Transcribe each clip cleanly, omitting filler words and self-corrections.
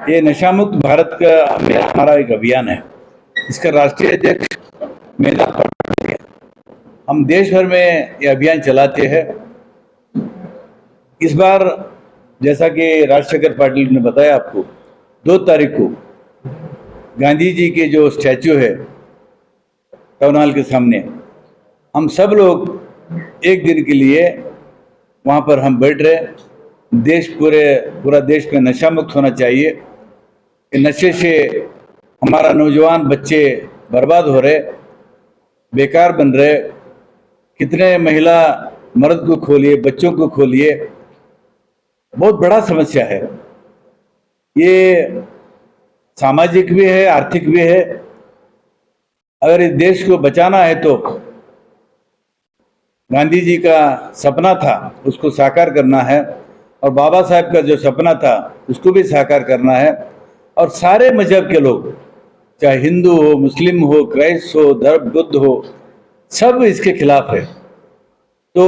ये नशा मुक्त भारत का हमारा एक अभियान है। इसका राष्ट्रीय अध्यक्ष मेधा पाटिल है। हम देश भर में ये अभियान चलाते हैं। इस बार जैसा कि राजशेखर पाटिल ने बताया आपको, 2 तारीख को गांधी जी के जो स्टैचू है टाउन हॉल के सामने, हम सब लोग एक दिन के लिए वहाँ पर हम बैठ रहे। पूरा देश में नशा मुक्त होना चाहिए। नशे से हमारा नौजवान बच्चे बर्बाद हो रहे, बेकार बन रहे। कितने महिला मर्द को खोलिए, बच्चों को खोलिए, बहुत बड़ा समस्या है। ये सामाजिक भी है, आर्थिक भी है। अगर इस देश को बचाना है तो गांधी जी का सपना था, उसको साकार करना है, और बाबा साहब का जो सपना था उसको भी साकार करना है। और सारे मजहब के लोग, चाहे हिंदू हो, मुस्लिम हो, क्राइस्ट हो, धर्म बुद्ध हो, सब इसके खिलाफ है। तो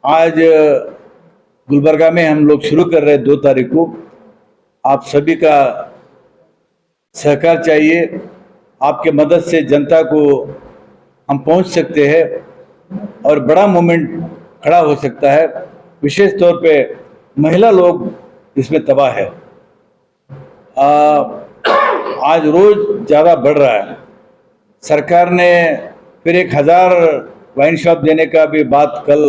आज गुलबर्गा में हम लोग शुरू कर रहे हैं 2 तारीख को। आप सभी का सहकार चाहिए। आपके मदद से जनता को हम पहुंच सकते हैं और बड़ा मूवमेंट खड़ा हो सकता है। विशेष तौर पे महिला लोग इसमें तबाह है। आज रोज ज़्यादा बढ़ रहा है। सरकार ने फिर 1000 वाइन शॉप देने का भी बात कल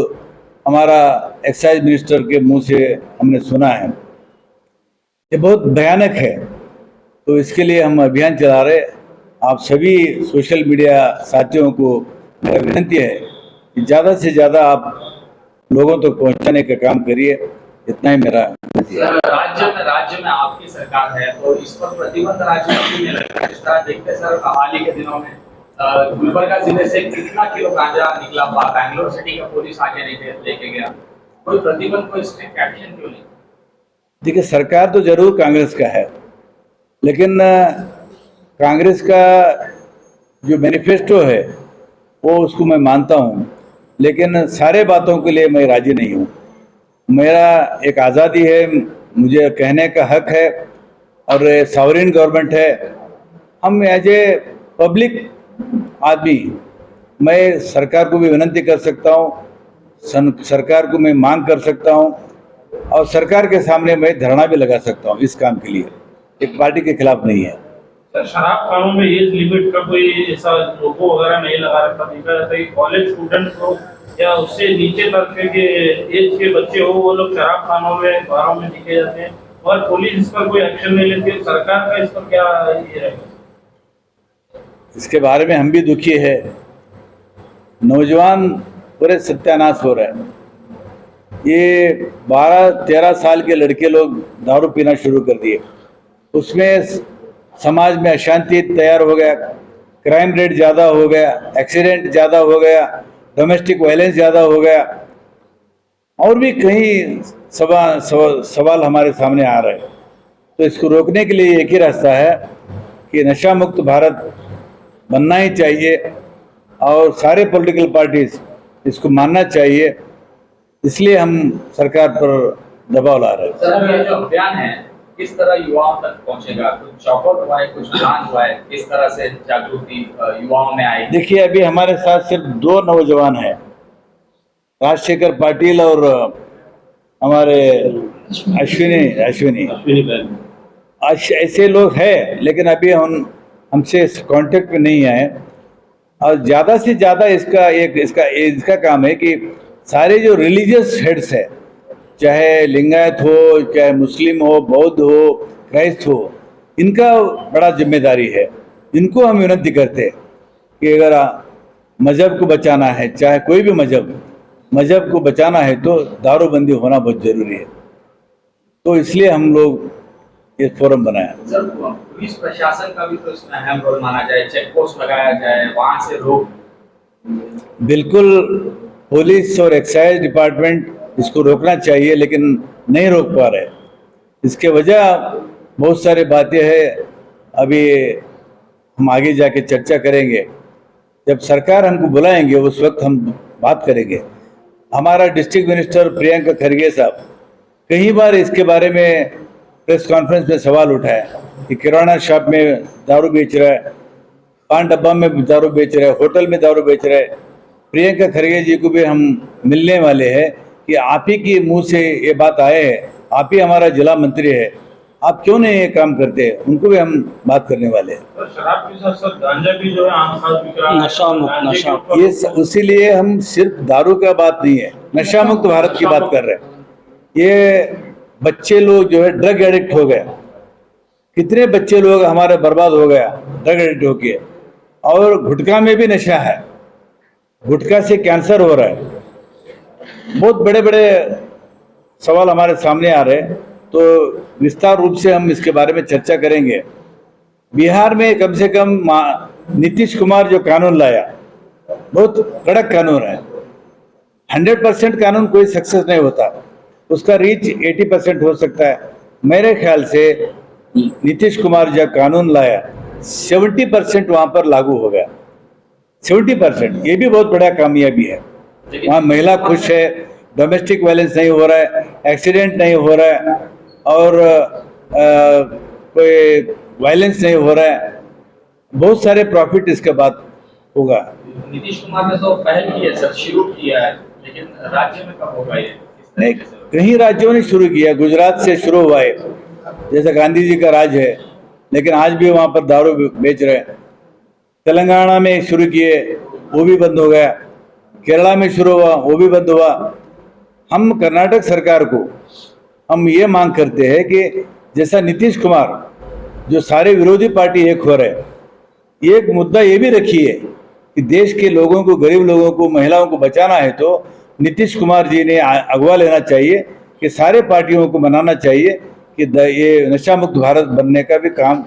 हमारा एक्साइज मिनिस्टर के मुंह से हमने सुना है। ये बहुत भयानक है। तो इसके लिए हम अभियान चला रहे। आप सभी सोशल मीडिया साथियों को मेरा विनती है कि ज़्यादा से ज़्यादा आप लोगों तक पहुंचाने का काम करिए। इतना ही मेरा राज्य में आपकी सरकार है, तो इस पर प्रतिबंध राज्य में क्यों नहीं लगता? इस तरह देखते सर, हाल ही के दिनों में गुलबर्गा जिले से कितना किलो गांजा निकला हुआ, बैंगलोर सिटी का पुलिस आगे लेके गया, कोई प्रतिबंध, कोई स्ट्रिक्ट एक्शन क्यों नहीं? देखिए, सरकार तो जरूर कांग्रेस का है, लेकिन कांग्रेस का जो मैनिफेस्टो है वो उसको मैं मानता हूँ, लेकिन सारे बातों के लिए मैं राजी नहीं हूँ। मेरा एक आज़ादी है, मुझे कहने का हक है, और सॉवरेन गवर्नमेंट है। हम एज ए पब्लिक आदमी, मैं सरकार को भी विनती कर सकता हूँ, सरकार को मैं मांग कर सकता हूँ, और सरकार के सामने मैं धरना भी लगा सकता हूँ इस काम के लिए। एक पार्टी के खिलाफ नहीं है। सर, शराब कानून में एज लिमिट का कोई ऐसा लोगो वगैरह नहीं लगा रखा? देखा जाता है कि कॉलेज स्टूडेंट हो या उससे नीचे तक के एज के बच्चे हो, वो लोग शराब खानों में, बारों में दिखे जाते हैं, और पुलिस इस पर कोई एक्शन नहीं लेती है। सरकार का इस पर क्या ये रहेगा? इसके बारे में हम भी दुखी है। नौजवान पूरे सत्यानाश हो रहे हैं। ये 12-13 साल के लड़के लोग दारू पीना शुरू कर दिए। उसमें समाज में अशांति तैयार हो गया, क्राइम रेट ज़्यादा हो गया, एक्सीडेंट ज़्यादा हो गया, डोमेस्टिक वायलेंस ज़्यादा हो गया, और भी कई सवाल हमारे सामने आ रहे हैं। तो इसको रोकने के लिए एक ही रास्ता है कि नशा मुक्त भारत बनना ही चाहिए, और सारे पॉलिटिकल पार्टीज इसको मानना चाहिए। इसलिए हम सरकार पर दबाव ला रहे हैं। सर, ये जो अभियान है किस तरह युवाओं तक पहुंचेगा? कुछ चौकआउट हुआ है, कुछ प्लान हुआ है, किस तरह से जागृति युवाओं में आएगी? देखिए, अभी हमारे साथ सिर्फ 2 नौजवान हैं, राजशेखर पाटिल और हमारे अश्विनी। ऐसे लोग हैं, लेकिन अभी हमसे कांटेक्ट में नहीं आए। और ज़्यादा से ज़्यादा इसका काम है कि सारे जो रिलीजियस हेड्स है, चाहे लिंगायत हो, चाहे मुस्लिम हो, बौद्ध हो, क्राइस्ट हो, इनका बड़ा जिम्मेदारी है। इनको हम विनती करते हैं कि अगर मज़हब को बचाना है, चाहे कोई भी मज़हब को बचाना है, तो दारूबंदी होना बहुत ज़रूरी है। तो इसलिए हम लोग ये फोरम बनाया। सर, पुलिस प्रशासन का भी तो इसमें अहम रोल माना जाए, चेक पोस्ट लगाया जाए, वहाँ से रोक। बिल्कुल, पुलिस और एक्साइज डिपार्टमेंट इसको रोकना चाहिए, लेकिन नहीं रोक पा रहे। इसके वजह बहुत सारी बातें हैं। अभी हम आगे जाके चर्चा करेंगे। जब सरकार हमको बुलाएंगे उस वक्त हम बात करेंगे। हमारा डिस्ट्रिक्ट मिनिस्टर प्रियंका खरगे साहब कई बार इसके बारे में प्रेस कॉन्फ्रेंस में सवाल उठाया कि किराना शॉप में दारू बेच रहा है, पान डब्बा में दारू बेच रहा है, होटल में दारू बेच रहा है। प्रियंका खरगे जी को भी हम मिलने वाले हैं कि आप ही के मुंह से ये बात आए है, आप ही हमारा जिला मंत्री है, आप क्यों नहीं ये काम करते, उनको भी हम बात करने वाले हैं। सर, शराब के साथ साथ गांजा भी जो है आम खास बिक रहा है। नशा मुक्त, गांजे के नशा। ऊपर- ये उसीलिए हम सिर्फ दारू का बात नहीं है, नशा मुक्त भारत की बात कर रहे हैं। ये बच्चे लोग जो है ड्रग एडिक्ट हो गए, कितने बच्चे लोग हमारे बर्बाद हो गया ड्रग एडिक्ट होके। और गुटखा में भी नशा है, गुटखा से कैंसर हो रहा है। बहुत बड़े बड़े सवाल हमारे सामने आ रहे हैं, तो विस्तार रूप से हम इसके बारे में चर्चा करेंगे। बिहार में कम से कम नीतीश कुमार जो कानून लाया, बहुत कड़क कानून है। 100% कानून कोई सक्सेस नहीं होता, उसका रीच 80% हो सकता है। मेरे ख्याल से नीतीश कुमार जब कानून लाया 70% वहां पर लागू हो गया। 70%, ये भी बहुत बड़ा कामयाबी है। वहाँ महिला खुश है, डोमेस्टिक वायलेंस नहीं हो रहा है, एक्सीडेंट नहीं हो रहा है, और कोई वायलेंस नहीं हो रहा है। बहुत सारे प्रॉफिट इसके बाद होगा। नीतीश कुमार ने तो पहल की है सर, शुरू किया है, लेकिन राज्य में कब होगा ये? नहीं, कई राज्यों ने शुरू किया, गुजरात से शुरू हुआ है, जैसे गांधी जी का राज है, लेकिन आज भी वहाँ पर दारू बेच रहे हैं। तेलंगाना में शुरू किए, वो भी बंद हो गया। केरला में शुरू हुआ, वो भी बंद हुआ। हम कर्नाटक सरकार को हम ये मांग करते हैं कि जैसा नीतीश कुमार जो सारे विरोधी पार्टी एक हो रहे, एक मुद्दा ये भी रखिए कि देश के लोगों को, गरीब लोगों को, महिलाओं को बचाना है तो नीतीश कुमार जी ने अगवा लेना चाहिए कि सारे पार्टियों को मनाना चाहिए कि ये नशा मुक्त भारत बनने का भी काम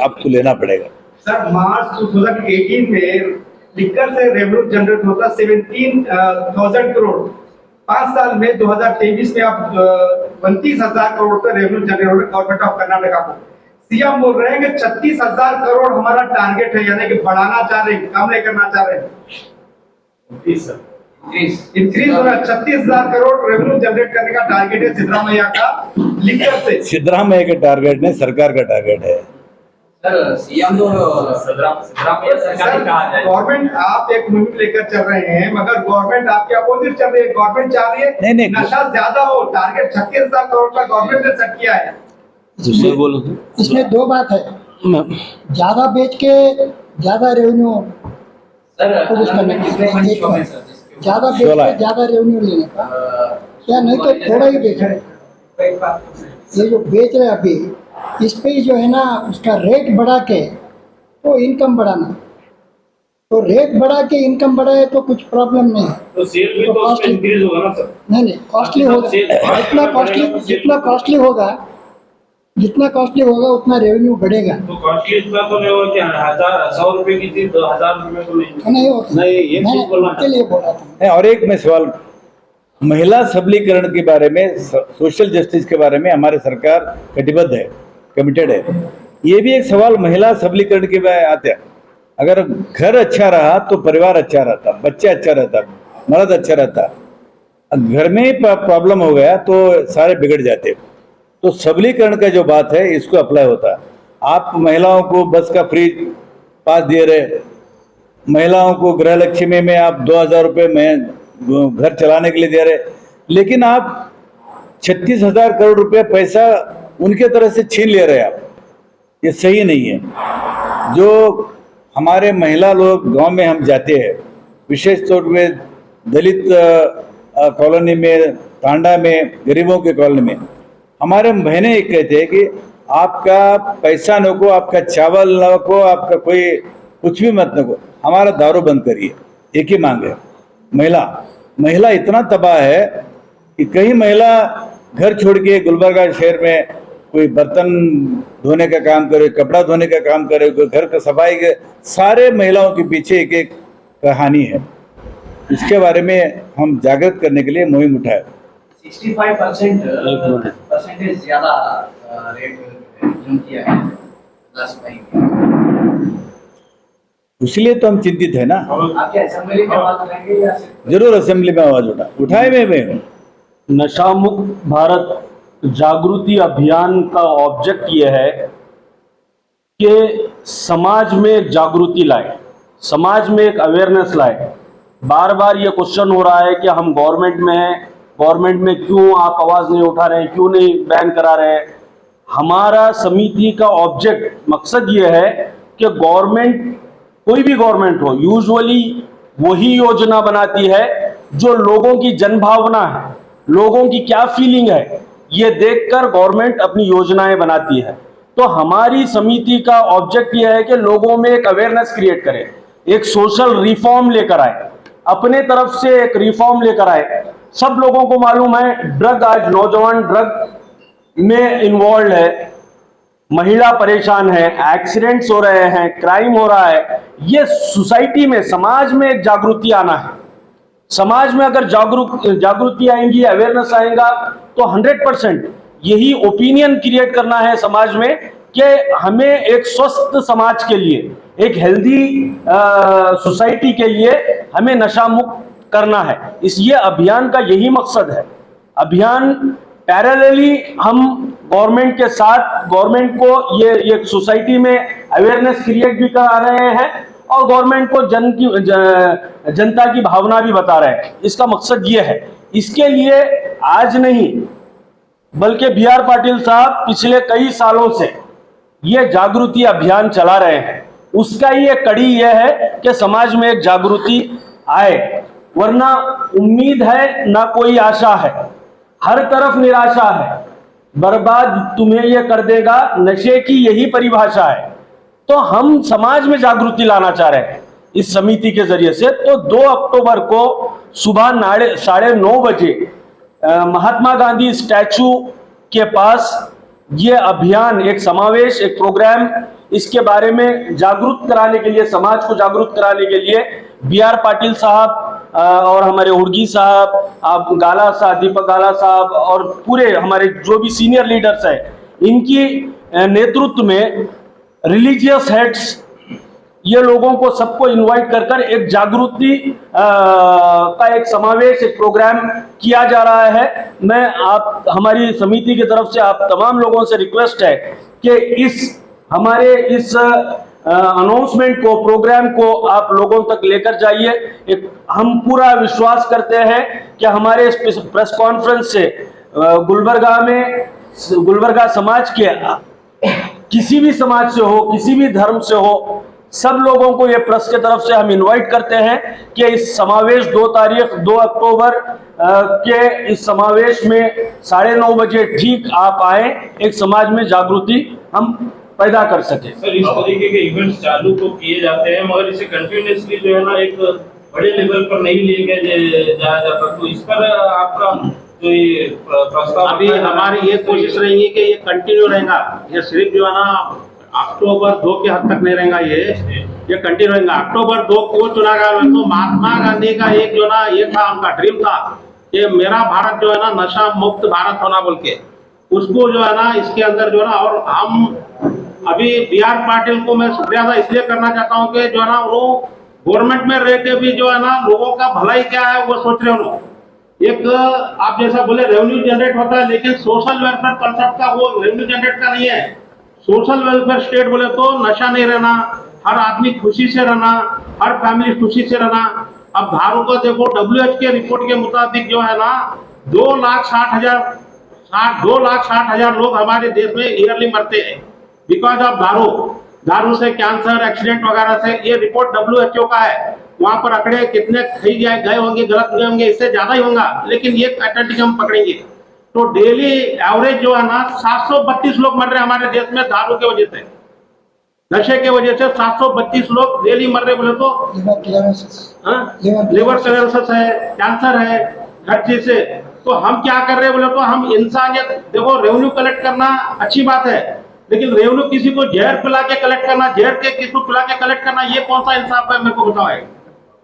आपको लेना पड़ेगा। सर, मार्च 2018 में लिकर से रेवेन्यू जनरेट होता 17,000 करोड़। 5 साल में 2023 में आप 32,000 करोड़ का रेवेन्यू जनरेट हो रहा है गवर्नमेंट ऑफ कर्नाटका को। सीएम बोल रहे हैं कि 36,000 करोड़ हमारा टारगेट है, यानी कि बढ़ाना चाह रहे हैं, कम नहीं करना चाह रहे हैं। इंक्रीज हो रहा है, 36,000 करोड़ रेवेन्यू जनरेट करने का टारगेट है सिद्धरामैया का लिकर से। सिद्धरामैया का टारगेट नहीं, सरकार का टारगेट है। सर, सीएम तो सिद्धरामैया सरकार ने कहा जाए। गवर्नमेंट आप एक मुहिम लेकर चल रहे हैं, मगर गवर्नमेंट आपके अपोजिट चल रही है। गवर्नमेंट चाह रही है नहीं, नशा ज्यादा हो, टारगेट 36,000 करोड़ का गवर्नमेंट ने सेट किया है। इसमें दो बात है, ज्यादा बेच के ज्यादा रेवेन्यू सर, पुलिस करने की, एक बात, ज्यादा बेच के ज्यादा रेवेन्यू लेने का, या नहीं तो थोड़ा ही बेच रहे। ये जो बेच रहे अभी, इस पे ही जो है ना उसका रेट बढ़ा के तो इनकम बढ़ाना, तो रेट बढ़ा के इनकम बढ़ाए तो कुछ प्रॉब्लम नहीं है। तो सेल भी तो उसमें इंक्रीज होगा ना सर? नहीं, कॉस्टली होगा, जितना कॉस्टली होगा उतना रेवेन्यू बढ़ेगा। तो कॉस्टली इतना तो नहीं होगा कि 1,000 रुपए की चीज 2,000 रुपए तो नहीं नहीं होता, नहीं, ये मैंने चीज बोलना उसके लिए बोला था। नहीं, और एक मैं सवाल, महिला सबलीकरण के बारे में, सोशल जस्टिस के बारे में हमारी सरकार कटिबद्ध है, कमिटेड है। ये भी एक सवाल महिला सबलीकरण के बारे में आता है। अगर घर अच्छा रहा तो परिवार अच्छा रहता, बच्चे अच्छा रहता, मर्द अच्छा रहता। घर में ही प्रॉब्लम हो गया तो सारे बिगड़ जाते। तो सबलीकरण का जो बात है इसको अप्लाई होता है। आप महिलाओं को बस का फ्री पास दे रहे, महिलाओं को गृह लक्ष्मी में आप 2,000 रुपये में घर चलाने के लिए दे रहे, लेकिन आप 36,000 करोड़ रुपए पैसा उनके तरफ से छीन ले रहे हैं आप। ये सही नहीं है। जो हमारे महिला लोग गांव में हम जाते हैं, विशेष तौर पे दलित कॉलोनी में, तांडा में, गरीबों के कॉलोनी में, हमारे बहनें एक कहते हैं कि आपका पैसा न को, आपका चावल न को, आपका कोई कुछ भी मत न को, हमारा दारू बंद करिए। एक ही मांग है। महिला इतना तबाह है कि कई महिला घर छोड़ के गुलबर्गा शहर में कोई बर्तन धोने का काम करे, कपड़ा धोने का काम करे, कोई घर का सफाई के, सारे महिलाओं के पीछे एक एक कहानी है। इसके बारे में हम जागृत करने के लिए मुहिम उठाए। 65% परसेंटेज ज्यादा रेट जून किया है लास्ट टाइम, इसलिए तो हम चिंतित है ना। आपके असेंबली में आवाज उठाएंगे या जरूर असेंबली में आवाज उठाए में नशा मुक्त भारत जागृति अभियान का ऑब्जेक्ट ये है कि समाज में एक जागृति लाए, समाज में एक अवेयरनेस लाए। बार बार ये क्वेश्चन हो रहा है कि हम गवर्नमेंट में हैं, गवर्नमेंट में क्यों आप आवाज़ नहीं उठा रहे हैं, क्यों नहीं बैन करा रहे हैं। हमारा समिति का ऑब्जेक्ट मकसद ये है कि गवर्नमेंट, कोई भी गवर्नमेंट हो, यूजुअली वही योजना बनाती है जो लोगों की जनभावना है, लोगों की क्या फीलिंग है, ये देखकर गवर्नमेंट अपनी योजनाएं बनाती है। तो हमारी समिति का ऑब्जेक्ट यह है कि लोगों में एक अवेयरनेस क्रिएट करें, एक सोशल रिफॉर्म लेकर आए, अपने तरफ से एक रिफॉर्म लेकर आए। सब लोगों को मालूम है ड्रग, आज नौजवान ड्रग में इन्वॉल्व है, महिला परेशान है, एक्सीडेंट्स हो रहे हैं, क्राइम हो रहा है। ये सोसाइटी में, समाज में एक जागृति आना है। समाज में अगर जागृति आएंगी, अवेयरनेस आएगा तो 100% यही ओपिनियन क्रिएट करना है समाज में कि हमें एक स्वस्थ समाज के लिए, एक हेल्दी सोसाइटी के लिए हमें नशा मुक्त करना है। ये अभियान का यही मकसद है। अभियान पैरेलली हम गवर्नमेंट के साथ, गवर्नमेंट को ये सोसाइटी में अवेयरनेस क्रिएट भी करा रहे हैं और गवर्नमेंट को जनता की भावना भी बता रहे हैं। इसका मकसद ये है। इसके लिए आज नहीं बल्कि बी आर पाटिल साहब पिछले कई सालों से ये जागृति अभियान चला रहे हैं। उसका ही एक कड़ी यह है कि समाज में एक जागृति आए, वरना उम्मीद है ना कोई आशा है, हर तरफ निराशा है, बर्बाद तुम्हें यह कर देगा, नशे की यही परिभाषा है। तो हम समाज में जागृति लाना चाह रहे हैं इस समिति के जरिए से। तो 2 अक्टूबर को सुबह 9:30 बजे महात्मा गांधी स्टैचू के पास ये अभियान, एक समावेश, एक प्रोग्राम, इसके बारे में जागरूक कराने के लिए, समाज को जागरूक कराने के लिए बी आर पाटिल साहब और हमारे उर्गी साहब, गाला साहब, दीपक गाला साहब और पूरे हमारे जो भी सीनियर लीडर्स हैं, इनकी नेतृत्व में रिलीजियस हेड्स, ये लोगों को सबको इनवाइट कर कर एक जागृति का एक समावेश, एक प्रोग्राम किया जा रहा है। हमारी समिति की तरफ से आप तमाम लोगों से रिक्वेस्ट है कि हमारे इस अनाउंसमेंट को, प्रोग्राम को आप लोगों तक लेकर जाइए। हम पूरा विश्वास करते हैं कि हमारे इस प्रेस कॉन्फ्रेंस से गुलबर्गा समाज के, किसी भी समाज से हो, किसी भी धर्म से हो, सब लोगों को ये प्रेस के तरफ से हम इनवाइट करते हैं कि इस समावेश 2 अक्टूबर के इस समावेश में 9:30 बजे ठीक आप आए, एक समाज में जागृति हम पैदा कर सके। सर, इस तरीके के इवेंट्स चालू तो किए जाते हैं मगर इसे कंटिन्यूअसली जो है ना एक बड़े लेवल पर नहीं लेके जाया जाता, तो इस पर आपका जो ये प्रस्ताव, अभी हमारी ये कोशिश रहेगी कि ये कंटिन्यू रहेगा। ये सिर्फ जो है ना अक्टूबर 2 के हद तक नहीं रहेगा, ये कंटिन्यू रहेगा। अक्टूबर 2 को चुना गया तो महात्मा गांधी का एक जो ना ये था, उनका ड्रीम था कि मेरा भारत जो है ना नशा मुक्त भारत होना बोल के, उसको जो है ना इसके अंदर जो है ना, और हम अभी बी आर पाटिल को मैं शुक्रिया इसलिए करना चाहता हूँ कि जो है ना वो गवर्नमेंट में रह के भी जो है ना लोगों का भलाई क्या है वो सोच रहे हो। एक आप जैसा बोले रेवेन्यू जनरेट होता है, लेकिन सोशल वेलफेयर कंसेप्ट का वो रेवेन्यू जनरेट का नहीं है। सोशल वेलफेयर स्टेट बोले तो नशा नहीं रहना, हर आदमी खुशी से रहना, हर फैमिली खुशी से रहना। अब धारों को देखो, WHO के रिपोर्ट के मुताबिक जो है ना 2,60,000 लोग हमारे देश में ईयरली मरते हैं बिकॉज ऑफ दारू से, कैंसर, एक्सीडेंट वगैरह से। ये रिपोर्ट WHO का है। वहां पर आंकड़े कितने गए होंगे, गलत गए होंगे, इससे ज्यादा ही होगा, लेकिन ये स्टैटिस्टिक हम पकड़ेंगे तो डेली एवरेज जो है ना 732 लोग मर रहे हैं हमारे देश में दारू के वजह से, नशे के वजह से 732 लोग डेली मर रहे। बोले तो लिवर सिरोसिस है, कैंसर है, हर चीज से। तो हम क्या कर रहे हैं बोले तो हम इंसानियत, देखो रेवेन्यू कलेक्ट करना अच्छी बात है, लेकिन रेवेन्यू किसी को जहर पिला के कलेक्ट करना, जहर के किसी को पिला के कलेक्ट करना, ये कौन सा इंसाफ है मेरे को बताओ।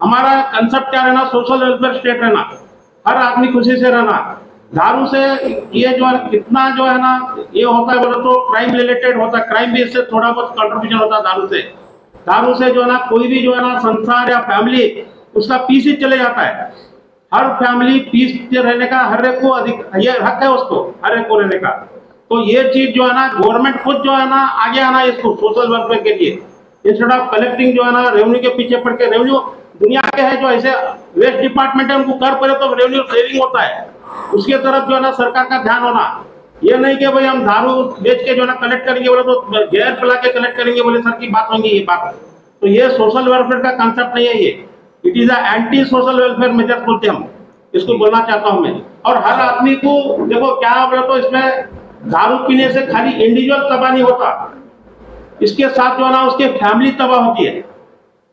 हमारा कंसेप्ट क्या रहना, सोशल वेलफेयर स्टेट रहना, हर आदमी खुशी से रहना। दारू से ये जो है कितना जो है ना ये होता है बोले तो क्राइम रिलेटेड होता है, क्राइम भी इससे थोड़ा बहुत कंट्रीब्यूशन होता है दारू से जो है ना कोई भी जो है ना संसार या फैमिली उसका पीस ही चले जाता है। हर फैमिली पीस से रहने का हर एक को अधिक ये हक है उसको, हर एक को रहने का। तो ये चीज जो है ना गवर्नमेंट खुद जो है ना आगे आना है इसको सोशल वेलफेयर के लिए, इंस्टेड ऑफ कलेक्टिंग जो है ना रेवेन्यू के पीछे पड़ के। रेवेन्यू दुनिया के है जो ऐसे वेस्ट डिपार्टमेंट है उनको कर पड़े तो रेवेन्यू सेविंग होता है, उसके तरफ जो है ना सरकार का ध्यान होना। ये नहीं कि भाई हम दारू बेच के जो है ना कलेक्ट करेंगे बोले तो गैर पिला के कलेक्ट करेंगे बोले सर की बात होंगी ये बात। तो ये सोशल वेलफेयर का कंसेप्ट नहीं है, ये it is anti social welfare measure बोलते हम इसको, बोलना चाहता हूं मैं। और हर आदमी को देखो क्या बोले तो इसमें दारू पीने से खाली इंडिविजुअल तबाह नहीं होता, इसके साथ जो है ना उसके फैमिली तबाह होती है,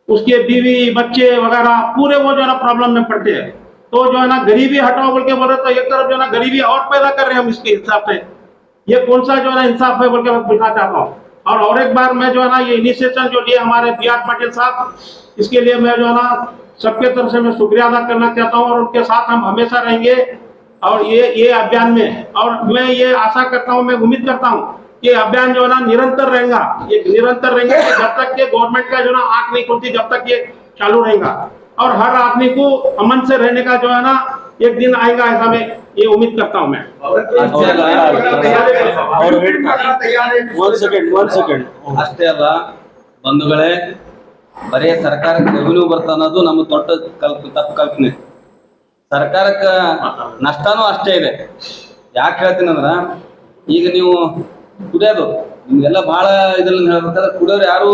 उसके बीवी बच्चे वगैरह पूरे वो जो है ना प्रॉब्लम में पड़ते हैं। तो जो है ना गरीबी हटाओ बोल के बोले तो एक तरफ जो है ना गरीबी और पैदा कर रहे हैं हम इसके हिसाब से। ये कौन सा जो है ना इंसाफ है बोल के मैं पूछना चाहता हूँ। और एक बार मैं जो है ना ये इनिशिएशन जो लिए हमारे बी.आर. पाटिल साहब, इसके लिए मैं जो है ना सबके तरफ से मैं शुक्रिया अदा करना चाहता हूँ और उनके साथ हम हमेशा रहेंगे। और ये अभियान में, और मैं ये आशा करता हूँ, मैं उम्मीद करता हूँ कि अभियान जो है ना निरंतर रहेगा, ये निरंतर रहेंगे जब तक के गवर्नमेंट का जो है ना आंख नहीं खुलती, जब तक ये चालू रहेगा। और हर आदमी को अमन से रहने का जो है ना एक दिन आएगा, ऐसा मैं ये उम्मीद करता हूँ मैं। one second. ಅಷ್ಟೇ ಅಲ್ಲ ಬಂಧುಗಳೇ, ಬರೀ ಸರ್ಕಾರಕ್ಕೆ ರೆವಿನ್ಯೂ ಬರ್ತಾ ಅನ್ನೋದು ನಮ್ಮ ದೊಡ್ಡ ತಪ್ಪು ಕಲ್ಪನೆ. ಸರ್ಕಾರಕ್ಕೆ ನಷ್ಟನೂ ಅಷ್ಟೇ ಇದೆ. ಯಾಕೆ ಹೇಳ್ತೀನಿ ಅಂದ್ರ, ಈಗ ನೀವು ಕುಡಿಯೋದು ನಿಮ್ಗೆಲ್ಲ ಬಹಳ ಇದ್ರಲ್ಲಿ ಹೇಳ್ಬೇಕಾದ್ರೆ ಕುಡಿಯೋರು ಯಾರು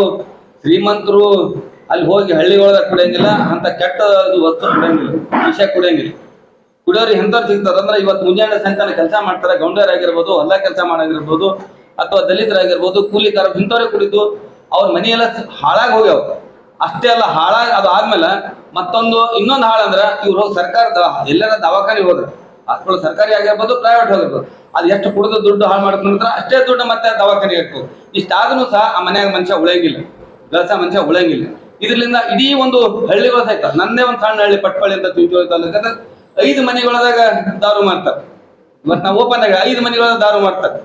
ಶ್ರೀಮಂತರು ಅಲ್ಲಿ ಹೋಗಿ ಹಳ್ಳಿಗಳದಾಗ ಕುಡಿಯಂಗಿಲ್ಲ, ಅಂತ ಕೆಟ್ಟ ವಸ್ತು ಕುಡಿಯಂಗಿಲ್ಲ, ವಿಷಯ ಕುಡಿಯಂಗಿಲ್ಲ. ಕುಡಿಯೋರು ಎಂಥವ್ರು ಸಿಗ್ತಾರೆ ಅಂದ್ರೆ ಇವತ್ತು ಮುಂಜಾನೆ ಸಂತಾನ ಕೆಲಸ ಮಾಡ್ತಾರೆ, ಗೌಂಡರಾಗಿರ್ಬೋದು, ಹೊಲ ಕೆಲಸ ಮಾಡೋಗಿರ್ಬೋದು, ಅಥವಾ ದಲಿತರಾಗಿರ್ಬೋದು, ಕೂಲಿಕಾರ, ಇಂಥವ್ರೆ ಕುಡಿದು ಅವ್ರ ಮನೆಯೆಲ್ಲ ಹಾಳಾಗಿ ಹೋಗ್ಯಾವ. ಅಷ್ಟೇ ಅಲ್ಲ, ಹಾಳಾಗಿ ಅದು ಆದ್ಮೇಲೆ ಇನ್ನೊಂದು ಹಾಳಂದ್ರ ಇವ್ರು ಹೋಗಿ ಸರ್ಕಾರದ ಎಲ್ಲರ ದವಾಖಾನೆ ಹೋದ್ರೆ, ಹಾಸ್ಪಿಟಲ್ ಸರ್ಕಾರಿ ಆಗಿರ್ಬೋದು, ಪ್ರೈವೇಟ್ ಹೋಗಿರ್ಬೋದು, ಅದು ಎಷ್ಟು ಕುಡಿದು ದುಡ್ಡು ಹಾಳು ಮಾಡ್ಕೊಂಡ್ರ ಅಷ್ಟೇ ದುಡ್ಡು ಮತ್ತೆ ದವಾಖಾನೆ ಹಾಕ್ಬೋದು. ಇಷ್ಟಾದ್ರೂ ಸಹ ಆ ಮನ್ಯಾಗ ಮನುಷ್ಯ ಉಳಿಯಂಗಿಲ್ಲ, ಕೆಲಸ ಮನುಷ್ಯ ಉಳಿಯಂಗಿಲ್ಲ. ಇದರಿಂದ ಇಡೀ ಒಂದು ಹಳ್ಳಿಗಳು ಸಹಿತ, ನಂದೇ ಒಂದು ಸಣ್ಣ ಹಳ್ಳಿ ಪಟ್ಪಳ್ಳಿ ಅಂತ ಚಿಂಚೋಳಿ ತಾಲೂಕದ 5 ಮನೆಗಳದಾಗ ದಾರು ಮಾಡ್ತಾರೆ. ಇವತ್ತು ನಾವು ಓಪನ್ ಆಗಿ 5 ಮನೆಗಳದಾಗ ದಾರು ಮಾಡ್ತಾರೆ,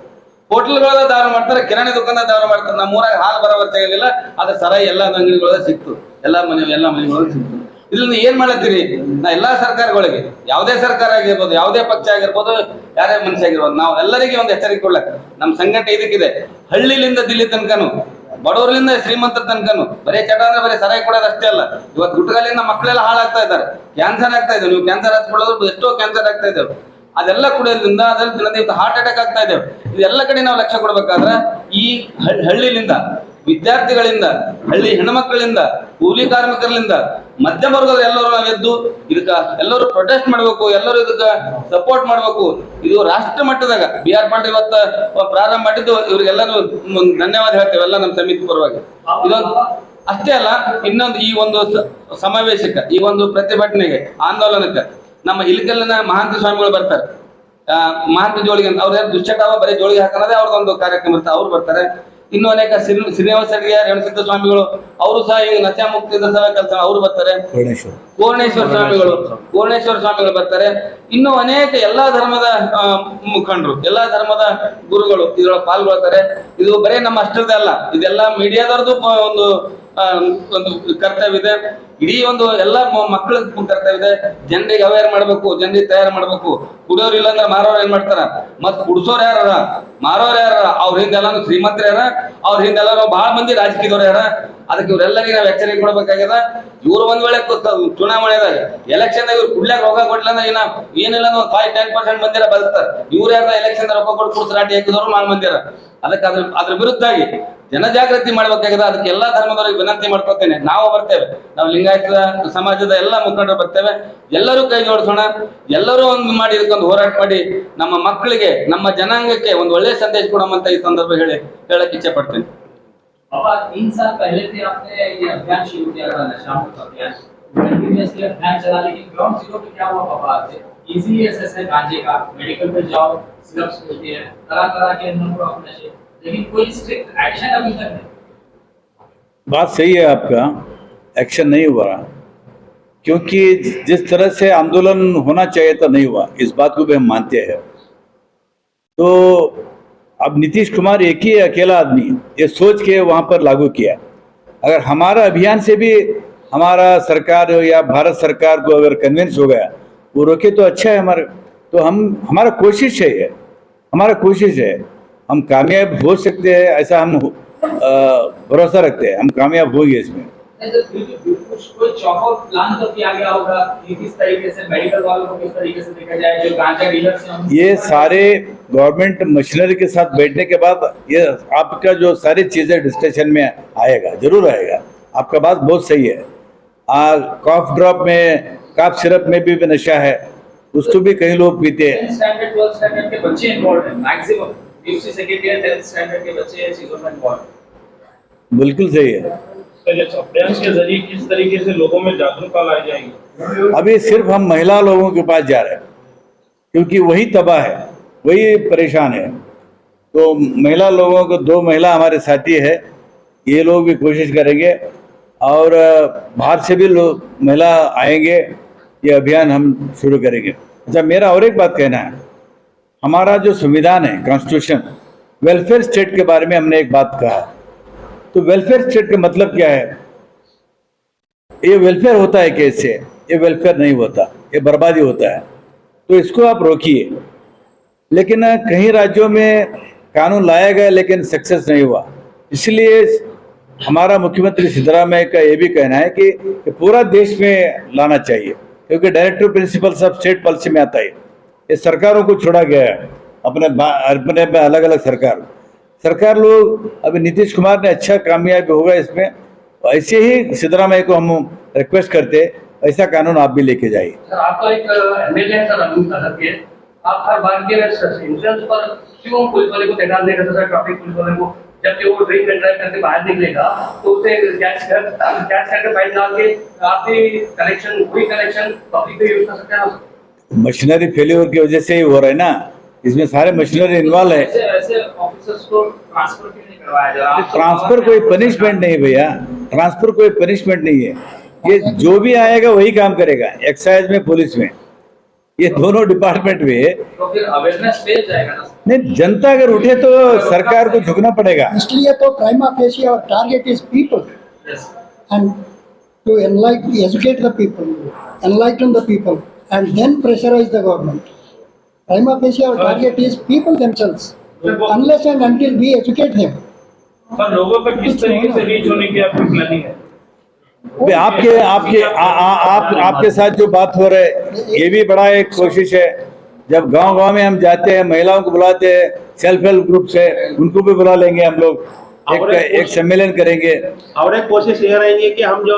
ಹೋಟೆಲ್ಗಳದ ದಾರು ಮಾಡ್ತಾರೆ, ಕಿರಾಣಿ ದುಕಾನದ ದಾರು ಮಾಡ್ತಾರೆ. ನಮ್ಮೂರಾಗ ಹಾಲು ಬರೋವರ್ ತೆಗಿಲಿಲ್ಲ, ಅದ್ರ ಸರಾಯಿ ಎಲ್ಲ ಅಂಗಡಿಗಳದ ಸಿಕ್ತು, ಎಲ್ಲ ಮನೆಗಳದ ಸಿಕ್ತು. ಇದರಿಂದ ಏನ್ ಮಾಡತ್ತೀರಿ? ನಾ ಎಲ್ಲಾ ಸರ್ಕಾರಗಳಿಗೆ, ಯಾವುದೇ ಸರ್ಕಾರ ಆಗಿರ್ಬೋದು, ಯಾವುದೇ ಪಕ್ಷ ಆಗಿರ್ಬೋದು, ಯಾರೇ ಮನುಷ್ಯ ಆಗಿರ್ಬೋದು, ನಾವು ಎಲ್ಲರಿಗೆ ಒಂದು ಎಚ್ಚರಿಕೆ ಕೊಡ್ಲಕ್ಕ ನಮ್ಮ ಸಂಘಟನೆ ಇದಕ್ಕಿದೆ. ಹಳ್ಳಿಲಿಂದ ದಿಲ್ಲಿ ತನಕನು, ಬಡವರಿಂದ ಶ್ರೀಮಂತರ ತನಕನು ಬರೀ ಚಟ ಅಂದ್ರೆ ಬರೀ ಸರಾಯಿ ಕೊಡೋದು ಅಷ್ಟೇ ಅಲ್ಲ. ಇವತ್ತು ಗುಟ್ಕಲಿಂದ ಮಕ್ಕಳೆಲ್ಲ ಹಾಳಾಗ್ತಾ ಇದ್ದಾರೆ, ಕ್ಯಾನ್ಸರ್ ಆಗ್ತಾ ಇದೆ. ನೀವು ಕ್ಯಾನ್ಸರ್ ಹಚ್ಕೊಳ್ಳೋದು ಎಷ್ಟೋ ಕ್ಯಾನ್ಸರ್ ಆಗ್ತಾ ಇದ್ದೇವೆ, ಅದೆಲ್ಲ ಕುಡಿಯೋದ್ರಿಂದ ಅದರಲ್ಲಿ ಹಾರ್ಟ್ ಅಟ್ಯಾಕ್ ಆಗ್ತಾ ಇದ್ದೇವೆ. ಇದೆಲ್ಲ ಕಡೆ ನಾವು ಲಕ್ಷ್ಯ ಕೊಡ್ಬೇಕಾದ್ರೆ ಈ ಹಳ್ಳಿಲಿಂದ, ವಿದ್ಯಾರ್ಥಿಗಳಿಂದ, ಹಳ್ಳಿ ಹೆಣ್ಮಕ್ಳಿಂದ, ಕೂಲಿ ಕಾರ್ಮಿಕರಿಂದ, ಮಧ್ಯಮ ವರ್ಗದ ಎಲ್ಲರೂ ನಾವು ಎದ್ದು ಇದಕ್ಕ ಎಲ್ಲರೂ ಪ್ರೊಟೆಸ್ಟ್ ಮಾಡ್ಬೇಕು, ಎಲ್ಲರೂ ಇದಕ್ಕ ಸಪೋರ್ಟ್ ಮಾಡ್ಬೇಕು. ಇದು ರಾಷ್ಟ್ರ ಮಟ್ಟದಾಗ ಬಿ.ಆರ್. ಪಾಟೀಲ್ ಇವತ್ತ ಪ್ರಾರಂಭ ಮಾಡಿದ್ದು, ಇವ್ರಿಗೆಲ್ಲರೂ ಧನ್ಯವಾದ ಹೇಳ್ತೇವೆ ಎಲ್ಲ ನಮ್ಮ ಸಮಿತಿ ಪರವಾಗಿ. ಇದೊಂದು ಅಷ್ಟೇ ಅಲ್ಲ, ಇನ್ನೊಂದು ಈ ಒಂದು ಸಮಾವೇಶಕ್ಕೆ, ಈ ಒಂದು ಪ್ರತಿಭಟನೆಗೆ, ಆಂದೋಲನಕ್ಕೆ ನಮ್ಮ ಇಲಕಲ್ಲಿನ ಮಹಾಂತಿ ಸ್ವಾಮಿಗಳು ಬರ್ತಾರೆ. ಮಹಾಂತಿ ಜೋಳಿಗೆ ಅಂತ ಅವ್ರ ದುಶ್ಚಟವ ಬರೀ ಜೋಳಿಗೆ ಹಾಕೋದೇ ಅವ್ರದ್ದೊಂದು ಕಾರ್ಯಕ್ರಮ ಇರ್ತಾರೆ, ಅವ್ರು ಬರ್ತಾರೆ. ಇನ್ನು ಅನೇಕ ಶ್ರೀನಿವಾಸ ಅಡಿಗೆ, ರೇಣುಸಿದ್ಧ ಸ್ವಾಮಿಗಳು, ಅವರು ಸಹ ಈಗ ನಶಾ ಮುಕ್ತಿದ ಸಹ ಕೆಲಸ, ಅವರು ಬರ್ತಾರೆ. ಪೂರ್ಣೇಶ್ವರ ಸ್ವಾಮಿಗಳು ಬರ್ತಾರೆ. ಇನ್ನು ಅನೇಕ ಎಲ್ಲಾ ಧರ್ಮದ ಮುಖಂಡರು, ಎಲ್ಲಾ ಧರ್ಮದ ಗುರುಗಳು ಇದ್ರೊಳಗೆ ಪಾಲ್ಗೊಳ್ತಾರೆ. ಇದು ಬರೀ ನಮ್ಮ ಅಷ್ಟರದೇ ಅಲ್ಲ, ಇದೆಲ್ಲ ಮೀಡಿಯಾದವ್ರದ್ದು ಒಂದು ಕರ್ತವ್ಯ ಇದೆ. ಇಡೀ ಒಂದು ಎಲ್ಲಾ ಮಕ್ಕಳ ಕರ್ತವ್ಯ ಇದೆ. ಜನರಿಗೆ ಅವೇರ್ ಮಾಡ್ಬೇಕು, ಜನರಿಗೆ ತಯಾರು ಮಾಡ್ಬೇಕು. ಕುಡಿಯೋರು ಇಲ್ಲ ಅಂದ್ರೆ ಮಾರೋರು ಏನ್ ಮಾಡ್ತಾರ, ಮತ್ ಕುಡ್ಸೋರ್ ಯಾರ, ಮಾರೋರ್ ಯಾರ, ಅವ್ರ ಹಿಂದೆಲ್ಲಾನು ಶ್ರೀಮಂತರ ಯಾರ, ಅವ್ರ ಹಿಂದೆಲ್ಲಾನು ಬಹಳ ಮಂದಿ ರಾಜಕೀಯದವ್ರು ಯಾರ. ಅದಕ್ಕೆ ಇವ್ರೆಲ್ಲರಿಗೆ ನಾವು ಎಚ್ಚರಿಕೆ ಕೊಡ್ಬೇಕಾಗ್ಯದ. ಇವ್ರು ಒಂದ್ ವೇಳೆ ಚುನಾವಣೆದಾಗ ಎಲೆಕ್ಷನ್ ಇವ್ರು ಕುಡ್ಲಾಕ ರೊಕ್ಕ ಕೊಡ್ಲಂದ್ರ ಏನಿಲ್ಲ ಒಂದು 5-10% ಮಂದಿರ ಬದುಕ್ತಾರ. ಇವ್ರು ಯಾರ ಎಲೆಕ್ಷನ್ ರೊಕ್ಕ ಕೊಟ್ಟು ಕುಡ್ಸರಾಟಿ ಹಾಕಿದವ್ರು ಮಾಲ್ ಮಂದಿರ. ಅದಕ್ಕೆ ಅದ್ರ ವಿರುದ್ಧಾಗಿ ಜನಜಾಗೃತಿ ಮಾಡ್ಬೇಕಾಗಿದೆ. ಅದಕ್ಕೆ ಎಲ್ಲಾ ಧರ್ಮದವರಿಗೆ ವಿನಂತಿ ಮಾಡ್ಕೊತೇನೆ. ನಾವು ಬರ್ತೇವೆ, ನಾವು ಲಿಂಗಾಯತ ಸಮಾಜದ ಎಲ್ಲಾ ಮುಖಂಡರು ಬರ್ತೇವೆ. ಎಲ್ಲರೂ ಕೈ ಜೋಡಿಸೋಣ, ಎಲ್ಲರೂ ಒಂದು ಮಾಡಿ ಇದಕ್ಕೊಂದು ಹೋರಾಟ ಮಾಡಿ ನಮ್ಮ ಮಕ್ಕಳಿಗೆ, ನಮ್ಮ ಜನಾಂಗಕ್ಕೆ ಒಂದು ಒಳ್ಳೆ ಸಂದೇಶ ಕೊಡೋಮಂತ ಈ ಸಂದರ್ಭ ಹೇಳಕ್ ಇಚ್ಛೆ ಪಡ್ತೇನೆ. पापा 3 साल पहले से आपने ये अभियान शुरू किया था, नशा मुक्त अभियान। कंटिन्यूअसली अभियान चला, लेकिन ग्राउंड जीरो पे क्या हुआ पापा? इजीली एक्सेस है गांजे का, मेडिकल पे जाओ, सिरप्स मिलती है, तरह के नंबर ऑफ नशे, लेकिन कोई स्ट्रिक्ट एक्शन अभी तक नहीं। बात सही है आपका, एक्शन नहीं हुआ क्योंकि जिस तरह से आंदोलन होना चाहिए था नहीं हुआ, इस बात को भी हम मानते हैं। तो अब नीतीश कुमार एक ही अकेला आदमी ये सोच के वहाँ पर लागू किया। अगर हमारा अभियान से भी हमारा सरकार या भारत सरकार को अगर कन्विंस हो गया, वो रोके तो अच्छा है हमारे। तो हमारा कोशिश है ये, हमारा कोशिश है, हम कामयाब हो सकते हैं ऐसा हम भरोसा रखते हैं, हम कामयाब होंगे इसमें। नहीं तो फिर भी कुछ कोई चौकोर प्लान तो किया गया होगा कि किस तरीके से मेडिकल वालों को किस तरीके से देखा जाए, जो गांजा डीलर से हम ये सारे गवर्नमेंट मशीनरी के साथ बैठने के बाद ये आपका जो सारी चीजें डिस्कशन में आएगा, जरूर आएगा। आपका बात बहुत सही है। कॉफ ड्रॉप में, कॉफ सिरप में भी नशा है, उसको भी कई लोग पीते हैं। 10th स्टैंडर्ड 12th स्टैंडर्ड के बच्चे इन्वॉल्व हैं, maximum UC second year 10th standard के बच्चे ये चीजों में इन्वॉल्व। बिल्कुल सही है। तो इस अभियान के जरिए किस तरीके से लोगों में जागरूकता लाई जाएगी? अभी सिर्फ हम महिला लोगों के पास जा रहे हैं, क्योंकि वही तबाह है, वही परेशान है। तो महिला लोगों को, 2 महिला हमारे साथी है, ये लोग भी कोशिश करेंगे और बाहर से भी लोग महिला आएंगे, ये अभियान हम शुरू करेंगे। अच्छा, मेरा और एक बात कहना है, हमारा जो संविधान है, कॉन्स्टिट्यूशन, वेलफेयर स्टेट के बारे में हमने एक बात कहा। तो वेलफेयर स्टेट का मतलब क्या है? ये वेलफेयर होता है कैसे? ये वेलफेयर नहीं होता, ये बर्बादी होता है। तो इसको आप रोकिए। लेकिन कई राज्यों में कानून लाया गया लेकिन सक्सेस नहीं हुआ, इसलिए हमारा मुख्यमंत्री सिद्धरामैया का ये भी कहना है कि पूरा देश में लाना चाहिए, क्योंकि डायरेक्टिव प्रिंसिपल सब स्टेट पॉलिसी में आता है। ये सरकारों को छोड़ा गया है, अपने अलग अलग सरकार लोग। अभी नीतीश कुमार ने अच्छा कामयाबी होगा इसमें, ऐसे ही सिद्धरामैया को हम रिक्वेस्ट करते, ऐसा कानून आप भी लेके जाइए। सर, आप तो एक एमएलए हैं सर, अरुण तलक के, आप हर बार के इंश्योरेंस पर क्यों पुलिस वाले को तैनात नहीं करते सर, ट्रैफिक पुलिस वाले को? जबकि वो ड्रिंक एंड ड्राइव करके बाहर निकलेगा तो उसे कैच करके फाइन डाल के आप भी कलेक्शन, कोई कलेक्शन पब्लिक पे यूज कर सकते हैं। मशीनरी फेल्योर की वजह से ही हो रहा है ना, इसमें सारे मशीनरी इन्वॉल्व है। ऐसे ऑफिसर्स को ट्रांसफर क्यों नहीं करवाया जा रहा? ट्रांसफर कोई पनिशमेंट नहीं भैया, ट्रांसफर कोई पनिशमेंट नहीं है। ये जो भी आएगा वही काम करेगा, एक्साइज में, पुलिस में, ये दोनों डिपार्टमेंट में। तो फिर अवेयरनेस फेल जाएगा ना? नहीं, जनता अगर उठे तो सरकार को झुकना पड़ेगा। इसलिए तो prima facie our target is people and to educate the people, enlighten the people and then pressurize the government. Prima facie our target is people themselves, unless and until we educate them. Sir, लोगों पर किस तरीके से reach होने की आपकी planning है? आपके साथ जो बात हो रहा है, ये भी बड़ा एक कोशिश है। जब गांव में हम जाते हैं, महिलाओं को बुलाते हैं, सेल्फ हेल्प ग्रुप से, उनको भी बुला लेंगे हम लोग, एक सम्मेलन करेंगे। और एक कोशिश ये रहेगी कि हम जो